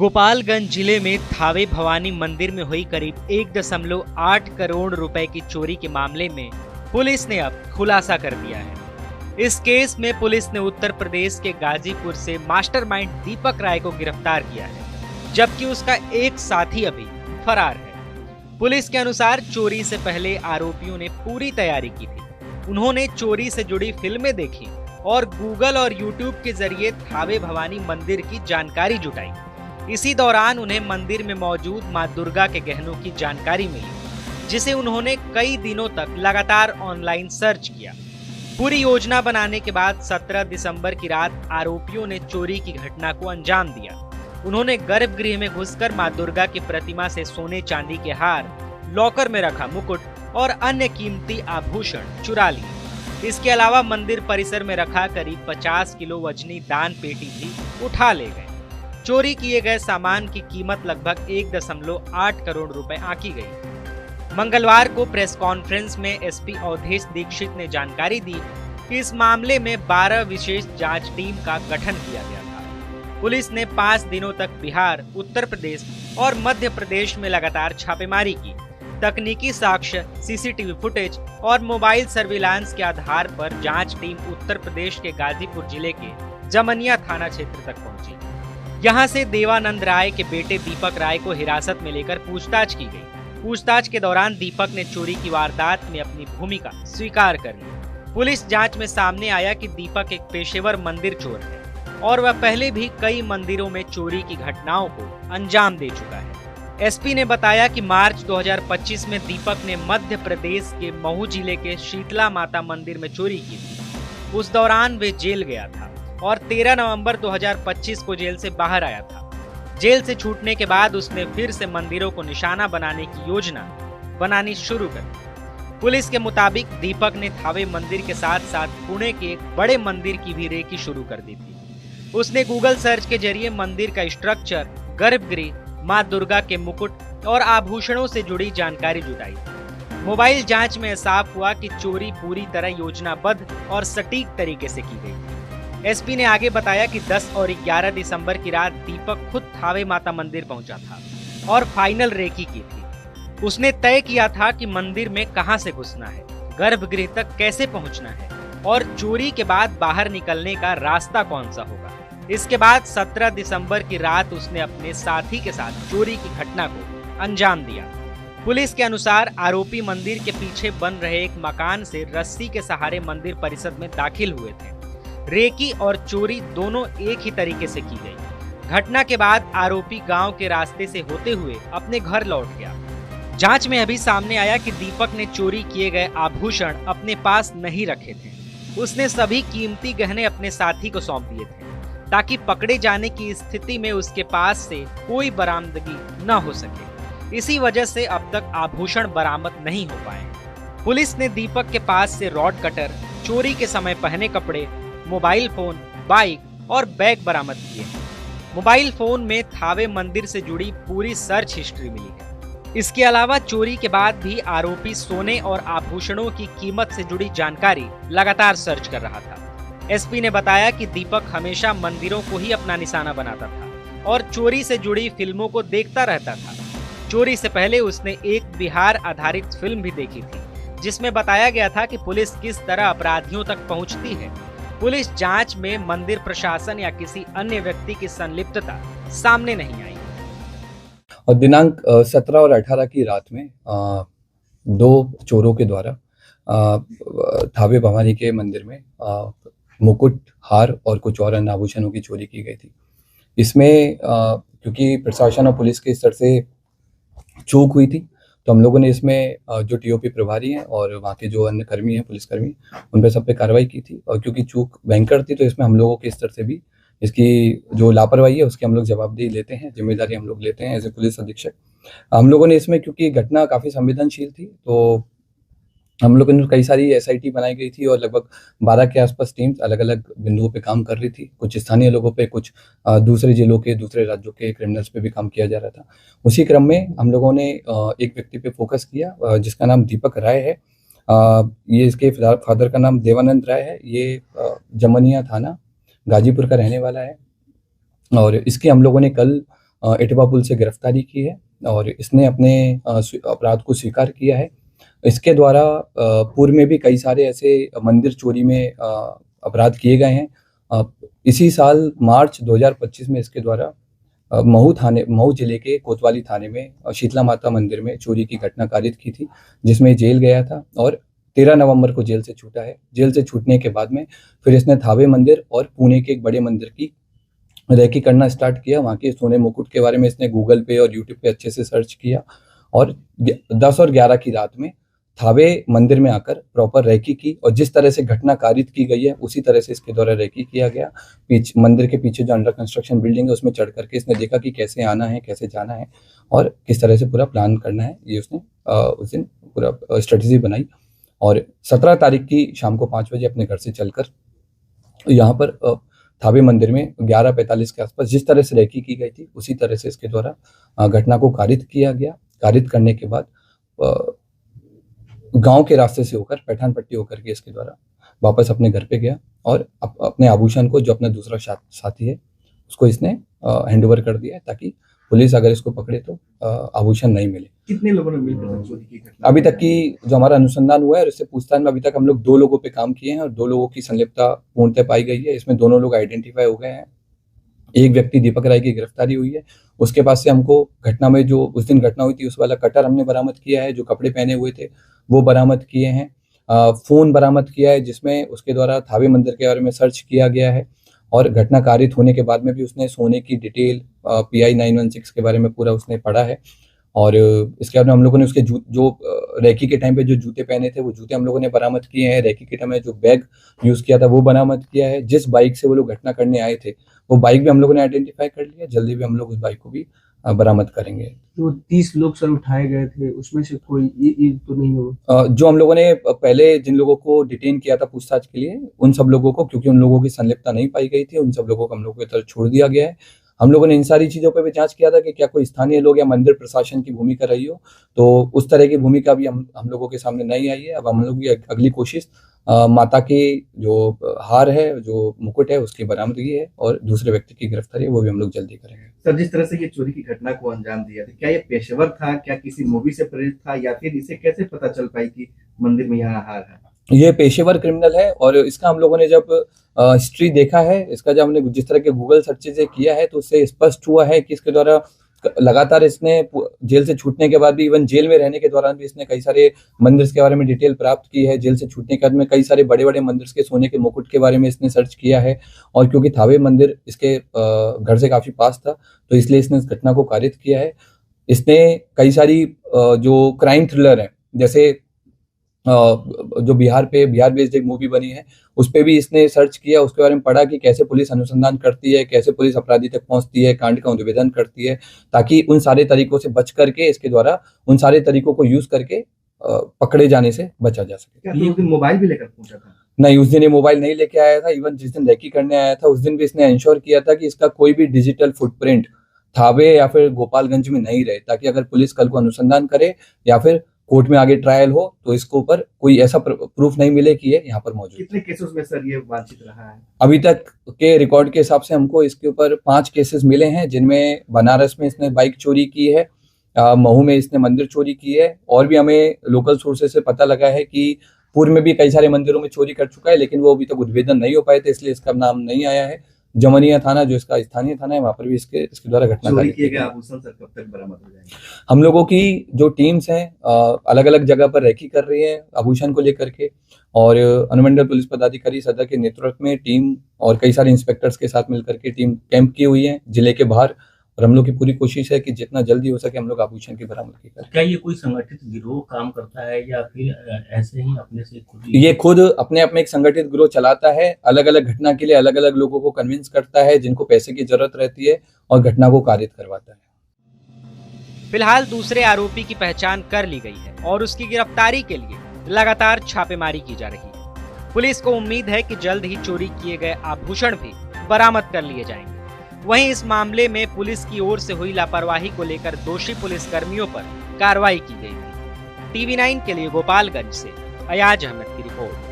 गोपालगंज जिले में थावे भवानी मंदिर में हुई करीब 1.8 करोड़ रुपए की चोरी के मामले में पुलिस ने अब खुलासा कर दिया है। इस केस में पुलिस ने उत्तर प्रदेश के गाजीपुर से मास्टरमाइंड दीपक राय को गिरफ्तार किया है, जबकि उसका एक साथी अभी फरार है। पुलिस के अनुसार चोरी से पहले आरोपियों ने पूरी तैयारी की थी। उन्होंने चोरी से जुड़ी फिल्में देखी और गूगल और यूट्यूब के जरिए थावे भवानी मंदिर की जानकारी जुटाई। इसी दौरान उन्हें मंदिर में मौजूद मां दुर्गा के गहनों की जानकारी मिली, जिसे उन्होंने कई दिनों तक लगातार ऑनलाइन सर्च किया। पूरी योजना बनाने के बाद 17 दिसंबर की रात आरोपियों ने चोरी की घटना को अंजाम दिया। उन्होंने गर्भगृह में घुसकर मां दुर्गा की प्रतिमा से सोने चांदी के हार, लॉकर में रखा मुकुट और अन्य कीमती आभूषण चुरा लिए। इसके अलावा मंदिर परिसर में रखा करीब 50 किलो वजनी दान पेटी भी उठा ले गए। चोरी किए गए सामान की कीमत लगभग 1.8 करोड़ रुपए आंकी गई। मंगलवार को प्रेस कॉन्फ्रेंस में एसपी अवधेश दीक्षित ने जानकारी दी कि इस मामले में 12 विशेष जांच टीम का गठन किया गया था। पुलिस ने 5 दिनों तक बिहार, उत्तर प्रदेश और मध्य प्रदेश में लगातार छापेमारी की। तकनीकी साक्ष्य, सीसीटीवी फुटेज और मोबाइल सर्विलांस के आधार पर जांच टीम उत्तर प्रदेश के गाजीपुर जिले के जमनिया थाना क्षेत्र तक पहुंची। यहां से देवानंद राय के बेटे दीपक राय को हिरासत में लेकर पूछताछ की गई। पूछताछ के दौरान दीपक ने चोरी की वारदात में अपनी भूमिका स्वीकार कर ली। पुलिस जांच में सामने आया कि दीपक एक पेशेवर मंदिर चोर है और वह पहले भी कई मंदिरों में चोरी की घटनाओं को अंजाम दे चुका है। एसपी ने बताया कि मार्च 2025 में दीपक ने मध्य प्रदेश के महू जिले के शीतला माता मंदिर में चोरी की थी। उस दौरान वे जेल गया था और 13 नवंबर 2025 को जेल से बाहर आया था। जेल से छूटने के बाद उसने फिर से मंदिरों को निशाना बनाने की योजना बनानी शुरू कर दी। पुलिस के मुताबिक दीपक ने थावे मंदिर के साथ साथ पुणे के एक बड़े मंदिर की भी रेकी शुरू कर दी थी। उसने गूगल सर्च के जरिए मंदिर का स्ट्रक्चर, गर्भगृह, मां दुर्गा के मुकुट और आभूषणों से जुड़ी जानकारी जुटाई। मोबाइल जांच में साफ हुआ कि चोरी पूरी तरह योजनाबद्ध और सटीक तरीके से की गई थी। एसपी ने आगे बताया कि 10 और 11 दिसंबर की रात दीपक खुद थावे माता मंदिर पहुंचा था और फाइनल रेकी की थी। उसने तय किया था कि मंदिर में कहां से घुसना है, गर्भगृह तक कैसे पहुंचना है और चोरी के बाद बाहर निकलने का रास्ता कौन सा होगा। इसके बाद 17 दिसंबर की रात उसने अपने साथी के साथ चोरी की घटना को अंजाम दिया। पुलिस के अनुसार आरोपी मंदिर के पीछे बन रहे एक मकान से रस्सी के सहारे मंदिर परिसर में दाखिल हुए थे। रेकी और चोरी दोनों एक ही तरीके से की गई। घटना के बाद आरोपी गांव के रास्ते से होते हुए अपने घर लौट गया। जांच में अभी सामने आया कि दीपक ने चोरी किए गए आभूषण अपने पास नहीं रखे थे। उसने सभी कीमती गहने अपने साथी को सौंप दिए थे ताकि पकड़े जाने की स्थिति में उसके पास से कोई बरामदगी न हो सके। इसी वजह से अब तक आभूषण बरामद नहीं हो पाए। पुलिस ने दीपक के पास से रॉड कटर, चोरी के समय पहने कपड़े, मोबाइल फोन, बाइक और बैग बरामद किए। मोबाइल फोन में थावे मंदिर से जुड़ी पूरी सर्च हिस्ट्री मिली है। इसके अलावा चोरी के बाद भी आरोपी सोने और आभूषणों की कीमत से जुड़ी जानकारी लगातार सर्च कर रहा था। एसपी ने बताया कि दीपक हमेशा मंदिरों को ही अपना निशाना बनाता था और चोरी से जुड़ी फिल्मों को देखता रहता था। चोरी से पहले उसने एक बिहार आधारित फिल्म भी देखी थी, जिसमें बताया गया था कि पुलिस किस तरह अपराधियों तक पहुंचती है। पुलिस जांच में मंदिर प्रशासन या किसी अन्य व्यक्ति की संलिप्तता सामने नहीं आई। और दिनांक 17 और 18 की रात में 2 चोरों के द्वारा थावे भवानी के मंदिर में मुकुट, हार और कुछ और अन्य आभूषणों की चोरी की गई थी। इसमें क्योंकि प्रशासन और पुलिस के स्तर से चूक हुई थी, तो हम लोगों ने इसमें जो टीओपी प्रभारी हैं और वहाँ के जो अन्य कर्मी हैं, पुलिसकर्मी, उन पर सब पे कार्रवाई की थी। और क्योंकि चूक भयंकर थी, तो इसमें हम लोगों के स्तर से भी इसकी जो लापरवाही है उसकी हम लोग जवाबदेही लेते हैं, जिम्मेदारी हम लोग लेते हैं एज ए पुलिस अधीक्षक। हम लोगों ने इसमें, क्योंकि घटना काफ़ी संवेदनशील थी, तो हम लोगों ने कई सारी एसआईटी बनाई गई थी और लगभग 12 के आसपास टीम्स अलग अलग बिंदुओं पे काम कर रही थी। कुछ स्थानीय लोगों पे, कुछ दूसरे जिलों के, दूसरे राज्यों के क्रिमिनल्स पे भी काम किया जा रहा था। उसी क्रम में हम लोगों ने एक व्यक्ति पे फोकस किया जिसका नाम दीपक राय है। ये इसके फादर का नाम देवानंद राय है। ये जमनिया थाना गाजीपुर का रहने वाला है और इसकी हम लोगों ने कल इटवा पुल से गिरफ्तारी की है और इसने अपने अपराध को स्वीकार किया है। इसके द्वारा पूर्व में भी कई सारे ऐसे मंदिर चोरी में अपराध किए गए हैं। इसी साल मार्च 2025 में इसके द्वारा महू जिले के कोतवाली थाने में शीतला माता मंदिर में चोरी की घटना कारित की थी, जिसमें जेल गया था और 13 नवंबर को जेल से छूटा है। जेल से छूटने के बाद में फिर इसने थावे मंदिर और पुणे के एक बड़े मंदिर की रेकी करना स्टार्ट किया। वहाँ के सोने मुकुट के बारे में इसने गूगल पे और यूट्यूब पे अच्छे से सर्च किया और 10 और 11 की रात में थावे मंदिर में आकर प्रॉपर रेकी की और जिस तरह से घटना कारित की गई है उसी तरह से इसके द्वारा रेकी किया गया। मंदिर के पीछे जो अंडर कंस्ट्रक्शन बिल्डिंग है उसमें चढ़ करके इसने देखा कि कैसे आना है, कैसे जाना है और किस तरह से पूरा प्लान करना है। ये उसने उस दिन पूरा स्ट्रेटेजी बनाई और 17 तारीख की शाम को 5 बजे अपने घर से चलकर यहाँ पर थावे मंदिर में 11:45 के आसपास जिस तरह से रेकी की गई थी उसी तरह से इसके द्वारा घटना को कारित किया गया। कारित करने के बाद गांव के रास्ते से होकर पैठान पट्टी होकर के इसके द्वारा वापस अपने घर पे गया और अपने आभूषण को, जो अपना दूसरा साथी है, उसको इसने हैंड ओवर कर दिया है ताकि पुलिस अगर इसको पकड़े तो आभूषण नहीं मिले। कितने लोगों ने मिलकर चोरी की घटना? अभी तक की जो हमारा अनुसंधान हुआ है और इससे पूछताछ में अभी तक हम लोग 2 लोगों पे काम किए हैं और 2 लोगों की संलिप्तता पूर्णतः पाई गई है। इसमें दोनों लोग आइडेंटिफाई हो गए हैं। एक व्यक्ति दीपक राय की गिरफ्तारी हुई है। उसके पास से हमको घटना में जो उस दिन घटना हुई थी उस वाला कटर हमने बरामद किया है, जो कपड़े पहने हुए थे वो बरामद किए हैं। फोन बरामद किया है जिसमें उसके द्वारा थावे मंदिर के बारे में सर्च किया गया है और घटना कारित होने के बाद में भी उसने सोने की डिटेल PI 916 के बारे में पूरा उसने पढ़ा है। और इसके बाद में हम लोगों ने उसके जो रेकी के टाइम पे जो जूते पहने थे वो जूते हम लोगों ने बरामद किए हैं। रेकी के टाइम में जो बैग यूज किया था वो बरामद किया है। जिस बाइक से वो लोग घटना करने आए थे वो बाइक भी हम लोगों ने आइडेंटिफाई कर लिया। जल्दी भी हम लोग उस बाइक को भी बरामद करेंगे। तो 30 लोग सर उठाए गए थे, उसमें से कोई ये तो नहीं हो? जो हम लोगों ने पहले जिन लोगों को डिटेन किया था पूछताछ के लिए, उन सब लोगों को, क्योंकि उन लोगों की संलिप्तता नहीं पाई गई थी, उन सब लोगों को हम लोगों की तरफ छोड़ दिया गया है। हम लोगों ने इन सारी चीजों पर भी जांच किया था कि क्या कोई स्थानीय लोग या मंदिर प्रशासन की भूमिका रही हो, तो उस तरह की भूमिका भी हम लोगों के सामने नहीं आई है। अब हम लोग की अगली कोशिश माता की जो हार है, जो मुकुट है, उसकी बरामदगी है और दूसरे व्यक्ति की गिरफ्तारी है वो भी हम लोग जल्दी करेंगे। सर, जिस तरह से ये चोरी की घटना को अंजाम दिया था, क्या ये पेशेवर था, क्या किसी मूवी से प्रेरित था, या फिर इसे कैसे पता चल पाई कि मंदिर में यहाँ हार है? ये पेशेवर क्रिमिनल है और इसका हम लोगों ने जब हिस्ट्री देखा है, इसका जब हमने जिस तरह के गूगल सर्चेज किया है तो उससे स्पष्ट हुआ है कि इसके द्वारा लगातार इसने जेल से छूटने के बाद भी, इवन जेल में रहने के दौरान भी इसने कई सारे मंदिर के बारे में डिटेल प्राप्त की है। जेल से छूटने के बाद में कई सारे बड़े बड़े मंदिर के सोने के मुकुट के बारे में इसने सर्च किया है और क्योंकि थावे मंदिर इसके घर से काफी पास था तो इसलिए इसने इस घटना को कारित किया है। इसने कई सारी जो क्राइम थ्रिलर है, जैसे जो बिहार बेस्ड एक मूवी बनी है, उस पे भी इसने सर्च किया, उसके बारे में पढ़ा कि कैसे पुलिस अनुसंधान करती है, कैसे पुलिस अपराधी तक पहुंचती है, कांड का निवेदन करती है, ताकि उन सारे तरीकों से बच करके इसके द्वारा उन सारे तरीकों को यूज करके पकड़े जाने से बचा जा सके। क्या उस दिन मोबाइल भी लेकर पहुंचा था? नहीं, उस दिन ये मोबाइल नहीं लेके आया था। इवन जिस दिन रेकी करने आया था उस दिन भी इसने इंश्योर किया था कि इसका कोई भी डिजिटल फुटप्रिंट थावे या फिर गोपालगंज में नहीं रहे, ताकि अगर पुलिस कल को अनुसंधान करे या फिर कोर्ट में आगे ट्रायल हो तो इसके ऊपर कोई ऐसा प्रूफ नहीं मिले कि ये यहाँ पर मौजूद। कितने केसेस में सर ये वांछित रहा है? अभी तक के रिकॉर्ड के हिसाब से हमको इसके ऊपर 5 केसेस मिले हैं, जिनमें बनारस में इसने बाइक चोरी की है, महू में इसने मंदिर चोरी की है और भी हमें लोकल सोर्सेज से पता लगा है कि पूर्व में भी कई सारे मंदिरों में चोरी कर चुका है, लेकिन वो अभी तक उद्भेदन नहीं हो पाए थे, इसलिए इसका नाम नहीं आया है। जमनिया थाना जो इसका स्थानीय थाना है वहां पर भी इसके द्वारा घटना चोरी किए गए आभूषण सर कब तक बरामद हो जाएंगे? हम लोगों की जो टीम्स हैं अलग अलग जगह पर रेकी कर रही है आभूषण को लेकर के, और अनुमंडल पुलिस पदाधिकारी सदर के नेतृत्व में टीम और कई सारे इंस्पेक्टर्स के साथ मिलकर के टीम कैंप की हुई है जिले के बाहर, और हम लोग की पूरी कोशिश है कि जितना जल्दी हो सके हम लोग आभूषण की बरामदगी करें। क्या ये कोई संगठित गिरोह काम करता है या फिर ऐसे ही अपने से खुद? ये खुद अपने आप में एक संगठित गिरोह चलाता है, अलग अलग घटना के लिए अलग अलग लोगों को कन्विंस करता है जिनको पैसे की जरूरत रहती है और घटना को कारित करवाता है। फिलहाल दूसरे आरोपी की पहचान कर ली गई है और उसकी गिरफ्तारी के लिए लगातार छापेमारी की जा रही है। पुलिस को उम्मीद है कि जल्द ही चोरी किए गए आभूषण भी बरामद कर लिए जाएंगे। वहीं इस मामले में पुलिस की ओर से हुई लापरवाही को लेकर दोषी पुलिस कर्मियों पर कार्रवाई की गई थी। TV9 के लिए गोपालगंज से अयाज अहमद की रिपोर्ट।